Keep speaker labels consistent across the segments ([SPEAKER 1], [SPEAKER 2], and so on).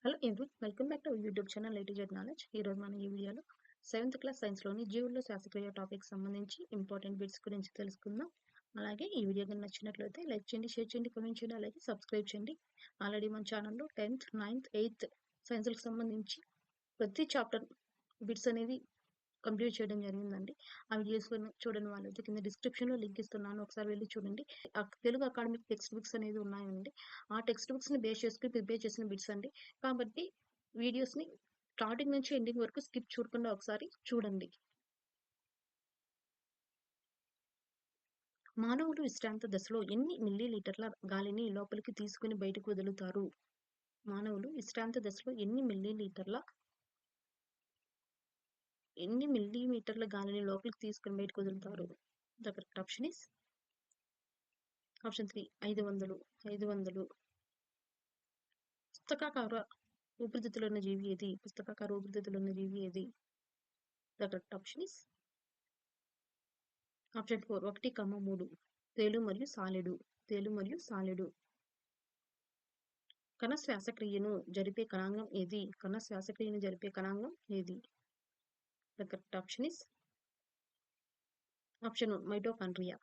[SPEAKER 1] Hello every welcome back to YouTube channel latest knowledge. ఈరోజు మనం ఈ వీడియోలో సెవెంత్ క్లాస్ సైన్స్లోని జీవుల్లో శ్వాసక్రియ టాపిక్ సంబంధించి ఇంపార్టెంట్ బిట్స్ గురించి తెలుసుకుందాం. అలాగే ఈ వీడియో కనుక నచ్చినట్లయితే లైక్ చేయండి, షేర్ చేయండి, కామెంట్ చేయండి, అలాగే సబ్స్క్రైబ్ చేయండి. ఆల్రెడీ మన ఛానల్లో 10th, 9th, 8th సైన్స్కి సంబంధించి ప్రతి చాప్టర్ బిట్స్ అనేది కంప్లీట్ చేయడం జరిగిందండి. ఆ వీడియోస్ చూడని వాళ్ళైతే కింద డిస్క్రిప్షన్లో లింక్ ఇస్తున్నాను, ఒకసారి వెళ్ళి చూడండి. తెలుగు అకాడమిక్ టెక్స్ట్ బుక్స్ అనేది ఉన్నాయండి. ఆ టెక్స్ట్ బుక్స్ని బేస్ చేసుకుని ప్రిపేర్ చేసిన బిట్స్ అండి. కాబట్టి వీడియోస్ని స్టార్టింగ్ నుంచి ఎండింగ్ వరకు స్కిప్ చూడకుండా ఒకసారి చూడండి. మానవులు విశ్రాంత దశలో ఎన్ని మిల్లీ లీటర్ల గాలిని లోపలికి తీసుకుని బయటకు వదులుతారు? మానవులు విశ్రాంత దశలో ఎన్ని మిల్లీమీటర్ల గాలిని లోపలికి తీసుకుని బయటకు వదులుతారు? The correct option is option 3 500. పుస్తకాకార ఊపిరితిత్తులు ఉన్న జీవి ఏది? పుస్తకాకార ఊపిరితిత్తులు ఉన్న జీవి ఏది? The correct option is option 4 1, 3. తేలు మరియు సాలెడు. కణ శ్వాసక్రియను జరిపే కణాంగం ఏది? The correct option is option 1 mitochondria.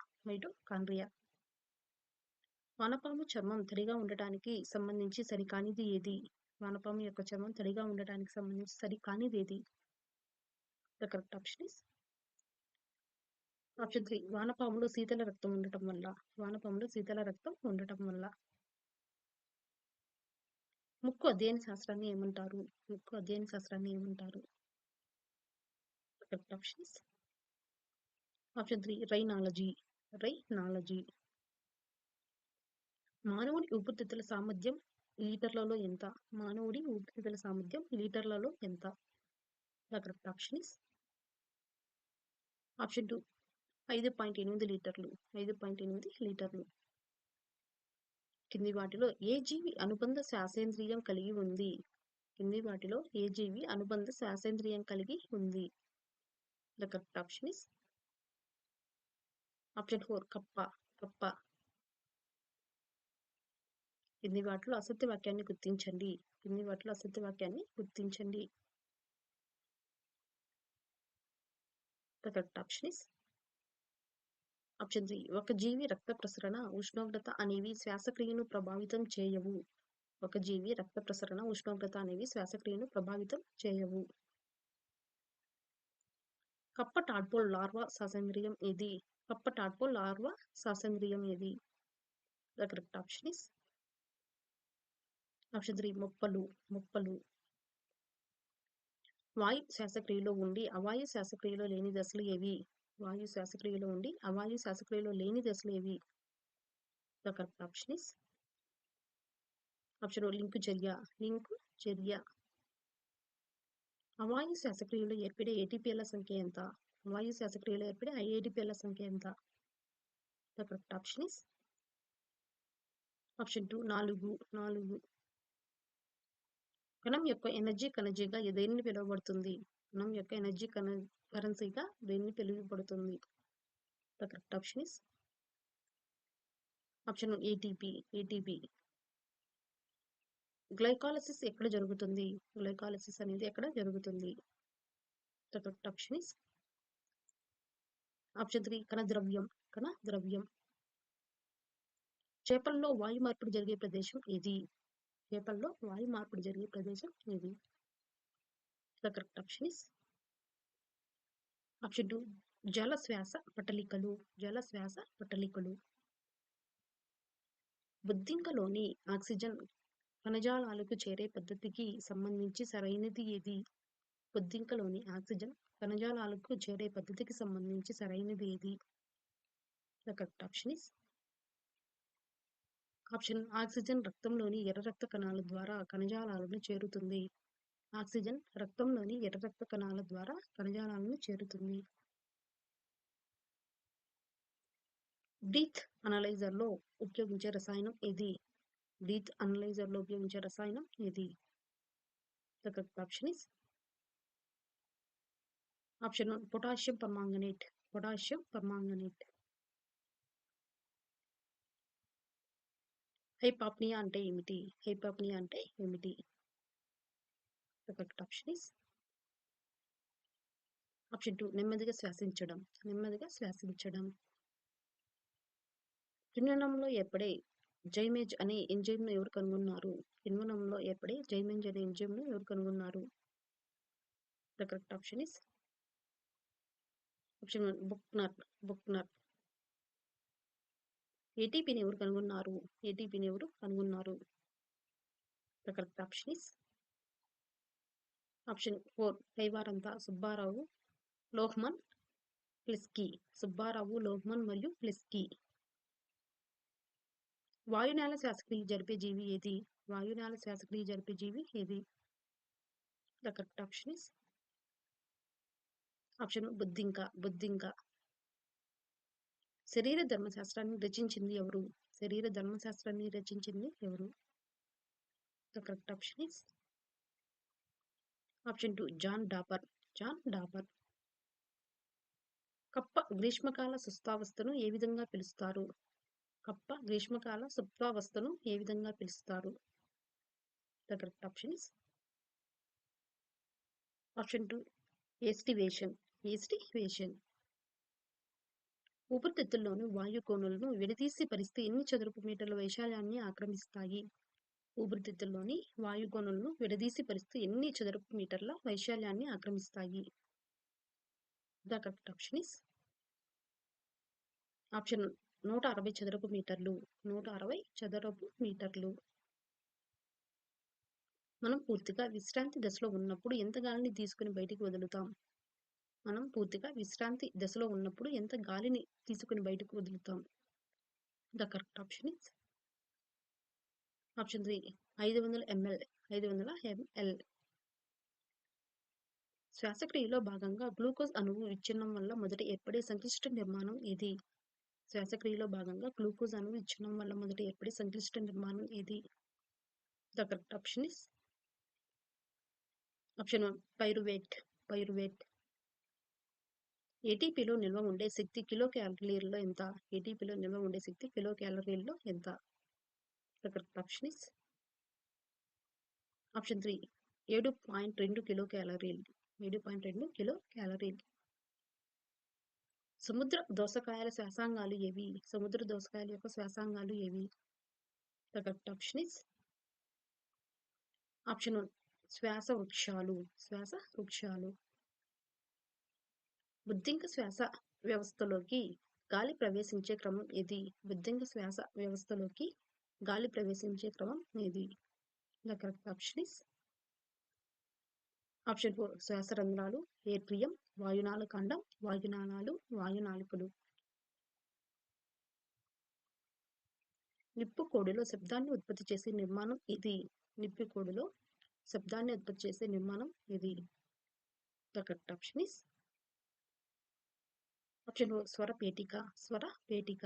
[SPEAKER 1] వానపాము చర్మం తడిగా ఉండటానికి సంబంధించి సరికానిది ఏది? వానపాము యొక్క చర్మం తడిగా ఉండటానికి సంబంధించి సరికానిది ఏది? The correct option is option 3 వానపాములో శీతల రక్తం ఉండటం వల్ల. ముక్కు అధ్యయన శాస్త్రాన్ని ఏమంటారు? The correct option is option 3 rhinology. మానవుడి ఊపిరితిత్తుల సామర్థ్యం లీటర్లలో ఎంత? The correct option is option 2 5.8 లీటర్లు. కింది వాటిలో ఏ జీవి అనుబంధ శ్వాసేంద్రియం కలిగి ఉంది? The correct option is option 4 కప్ప. కింది వాటిలో అసత్య వాక్యాన్ని గుర్తించండి. The correct option is option 3 ఒక జీవి రక్త ప్రసరణ, ఉష్ణోగ్రత అనేవి శ్వాసక్రియను ప్రభావితం చేయవు. కప్ప టాడ్పోల్ లార్వా శ్వాసేంద్రియం ఏది? The correct option is option 3 మొప్పలు. వాయు శ్వాసక్రియలో ఉండి అవాయు శ్వాసక్రియలో లేని దశలు ఏవి? The correct option is option link చర్య. అవాయు శ్వాసక్రియలో ఏర్పడే ఏటీపీల సంఖ్య ఎంత? The correct option is option 2 4. కణం యొక్క ఎనర్జీ కరెన్సీగా దేనిని పిలువబడుతుంది? The correct option is option 1 ATP. Glycolysis ఎక్కడ జరుగుతుంది? The correct option is option 3 కణ ద్రవ్యం. చేపల్లో వాయు మార్పిడి జరిగే ప్రదేశం ఏది? The correct option is option 2 జల శ్వాస పట్టలికలు. బొద్దింకలోని ఆక్సిజన్ కణజాలాలకు చేరే పద్ధతికి సంబంధించి సరైనది ఏది? The correct option is option oxygen రక్తంలోని ఎర్ర రక్త కణాల ద్వారా కణజాలాలను చేరుతుంది. బ్రీత్ అనలైజర్ లో ఉపయోగించే రసాయనం ఏది? The correct option is option 1 potassium permanganate. Hypopnea అంటే ఏమిటి? The correct option is option 2 నెమ్మదిగా శ్వాసించడం. నెమ్మదిగా శ్వాసించడం. కిణ్వనంలో ఏర్పడే జైమేజ్ అనే ఎంజైమ్‌ను ఎవరు కనుగొన్నారు? కిణ్వనంలో ఏర్పడే జైమేజ్ అనే ఎంజైమ్‌ను ఎవరు కనుగొన్నారు? The correct option is option 1 Buchner. Buchner. ఏటీపీని ఎవరు కనుగొన్నారు? ఏటీపీని ఎవరు కనుగొన్నారు? The correct option is option 4 కైవారంత Subbarao, Lohmann, Fiske. Subbarao, Lohmann మరియు ప్లెస్కీ. వాయునేల శ్వాసక్రియ జరిపే జీవి ఏది? వాయునేల శ్వాసక్రియ జరిపే జీవి ఏది? The correct option is option బుద్ధింక. బుద్ధింక. శరీర ధర్మశాస్త్రాన్ని రచించింది ఎవరు? శరీర ధర్మశాస్త్రాన్ని రచించింది ఎవరు? The correct option is option 2 John Draper. John Draper. కప్ప గ్రీష్మకాల సుప్తావస్థను ఏ విధంగా పిలుస్తారు? కప్ప గ్రీష్మకాల సుప్తావస్థను ఏ విధంగా పిలుస్తారు? The correct option is option 2 aestivation. Aestivation. ఊపిరితిత్తుల్లోని వాయు కోణులను విడదీసి పరిస్థితి ఎన్ని చదరపు మీటర్ల వైశాల్యాన్ని ఆక్రమిస్తాయి? ఊపిరితిత్తుల్లోని వాయు కోణులను విడదీసి పరిస్థితి ఎన్ని చదరపు మీటర్ల వైశాల్యాన్ని ఆక్రమిస్తాయి? The correct option is option 160 చదరపు మీటర్లు. 160 చదరపు మీటర్లు. మనం పూర్తిగా విశ్రాంతి దశలో ఉన్నప్పుడు ఎంత గాలిని తీసుకుని బయటికి వదులుతాం? మనం పూర్తిగా విశ్రాంతి దశలో ఉన్నప్పుడు ఎంత గాలిని తీసుకుని బయటకు వదులుతాం? The correct option is option 3 500 ml. 500 ml. శ్వాసక్రియలో భాగంగా గ్లూకోజ్ అణువు విచ్ఛిన్నం వల్ల మొదట ఏర్పడే సంక్లిష్ట నిర్మాణం ఏది? శ్వాసక్రియలో భాగంగా గ్లూకోజ్ అణువు విచ్ఛిన్నం వల్ల మొదట ఏర్పడే సంక్లిష్ట నిర్మాణం ఏది? The correct option is option 1 pyruvate. Pyruvate. ఏటీపీలో నిల్వ ఉండే శక్తి కిలో క్యాలరీల్లో ఎంత? ఏటీపీలో నిల్వ ఉండే శక్తి కిలో క్యాలరీల్లో ఎంత? The correct option is option 3 7.2 kilo క్యాలరీలు. 7.2 కిలో క్యాలరీలు. సముద్ర దోసకాయల శ్వాసాంగాలు ఏవి? సముద్ర దోసకాయల యొక్క శ్వాసాంగాలు ఏవి? The correct option is option 1 శ్వాస వృక్షాలు. శ్వాస వృక్షాలు. బుద్ధింక శ్వాస వ్యవస్థలోకి గాలి ప్రవేశించే క్రమం ఏది? బుద్ధింక శ్వాస వ్యవస్థలోకి గాలి ప్రవేశించే క్రమం ఏది? The correct option is option 4 శ్వాస రంధ్రాలు, ఏట్రియం, వాయునాళ ఖండం, వాయునాళాలు, వాయునాళికలు. నిప్పుకోడిలో శబ్దాన్ని ఉత్పత్తి చేసే నిర్మాణం ఇది. నిప్పుకోడిలో శబ్దాన్ని ఉత్పత్తి చేసే నిర్మాణం ఇది. The correct option is option 4 స్వరపేటిక. స్వరపేటిక.